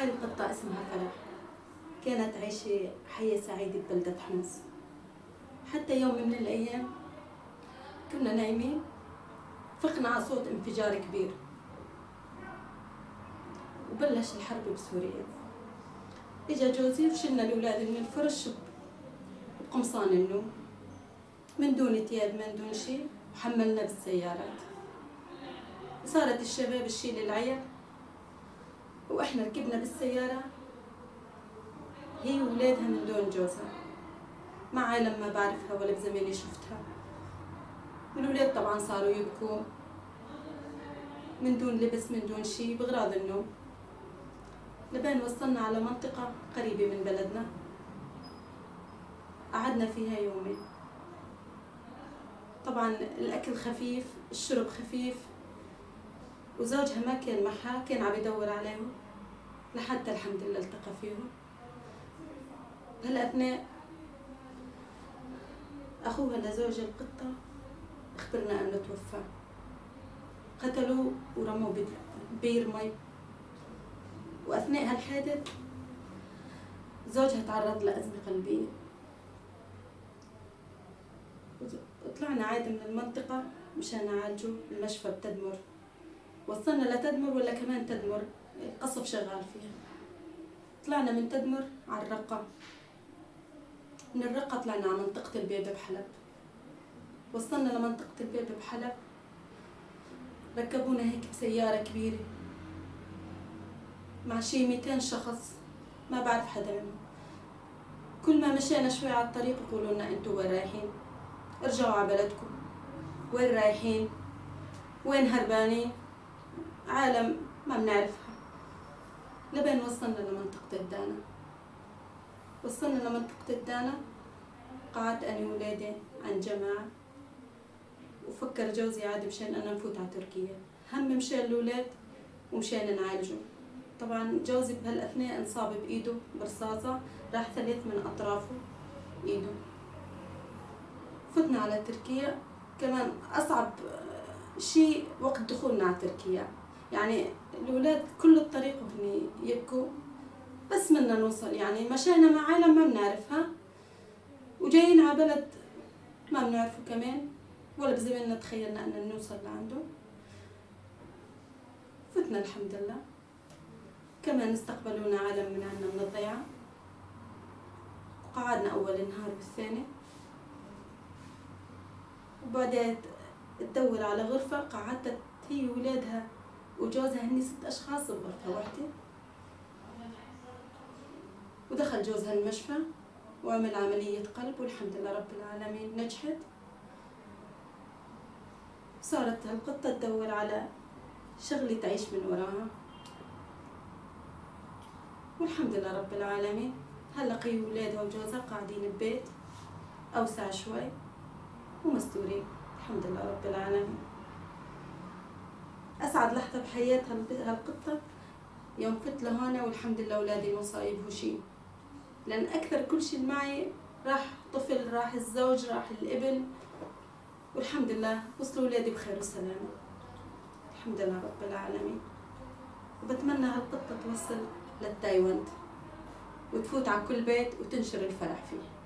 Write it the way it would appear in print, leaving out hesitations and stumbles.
هاي القطة اسمها فرح، كانت عايشة حياة سعيدة ببلدة حمص. حتى يوم من الأيام كنا نايمين فقنا على صوت انفجار كبير، وبلش الحرب بسوريا. اجا جوزي وشلنا الأولاد من الفرش بقمصان النوم من دون تياب من دون شيء، وحملنا بالسيارات. صارت الشباب تشيل العيال واحنا ركبنا بالسيارة هي وولادها من دون جوزها، مع عالم ما بعرفها ولا بزماني شفتها. الولاد طبعا صاروا يبكوا من دون لبس من دون شيء بغراض النوم، لبين وصلنا على منطقة قريبة من بلدنا. قعدنا فيها يومين. طبعا الأكل خفيف، الشرب خفيف، وزوجها ما كان معها، كان عم يدور عليهم لحتى الحمد لله التقى فيهم. بهالأثناء أخوها لزوج القطة أخبرنا أنه توفى، قتلوه ورموه ببير مي. وأثناء هالحادث زوجها تعرض لأزمة قلبية. طلعنا عادي من المنطقة مشان نعالجه المشفى بتدمر. وصلنا لتدمر ولا كمان تدمر، القصف شغال فيها. طلعنا من تدمر على الرقة، من الرقة طلعنا على منطقة البيبة بحلب. وصلنا لمنطقة البيبة بحلب، ركبونا هيك بسيارة كبيرة مع شي 200 شخص، ما بعرف حدا منهم. كل ما مشينا شوي على الطريق يقولوا لنا انتوا وين رايحين؟ ارجعوا على بلدكم. وين رايحين؟ وين هربانين؟ عالم ما بنعرفها. لبين وصلنا لمنطقة الدانا. وصلنا لمنطقة الدانا، قعدت أنا وولادي عن جماعة، وفكر جوزي عادي مشان أنا نفوت على تركيا، هم مشان الولاد ومشان نعالجه. طبعا جوزي بهالأثناء انصاب بإيده برصاصة، راح 3 من أطرافه إيده. فتنا على تركيا. كمان أصعب شيء وقت دخولنا على تركيا، يعني الولاد كل الطريق وهن يبكوا بس بدنا نوصل، يعني مشينا مع عالم ما بنعرفها وجايين على بلد ما بنعرفه كمان، ولا بزماننا تخيلنا أن نوصل لعنده. فتنا الحمد لله. كمان استقبلونا عالم من عنا من الضيعة، وقعدنا أول نهار والثاني، وبعدين تدور على غرفة. قعدت هي وولادها وجوزها، هني 6 أشخاص بغرفة واحدة. ودخل جوزها المشفى وعمل عملية قلب، والحمد لله رب العالمين نجحت. صارت هالقطة تدور على شغلة تعيش من وراها، والحمد لله رب العالمين. هلا هي وولادها وجوزها قاعدين ببيت أوسع شوي ومستورين، الحمد لله رب العالمين. أسعد لحظة بحياتها هالقطة يوم فت لهون، والحمد لله أولادي ما صايبه شيء، لأن أكثر كل شيء معي راح طفل، راح الزوج، راح الابن، والحمد لله وصلوا أولادي بخير وسلامة، الحمد لله رب العالمين. وبتمنى هالقطة توصل للتايوان وتفوت على كل بيت وتنشر الفرح فيه.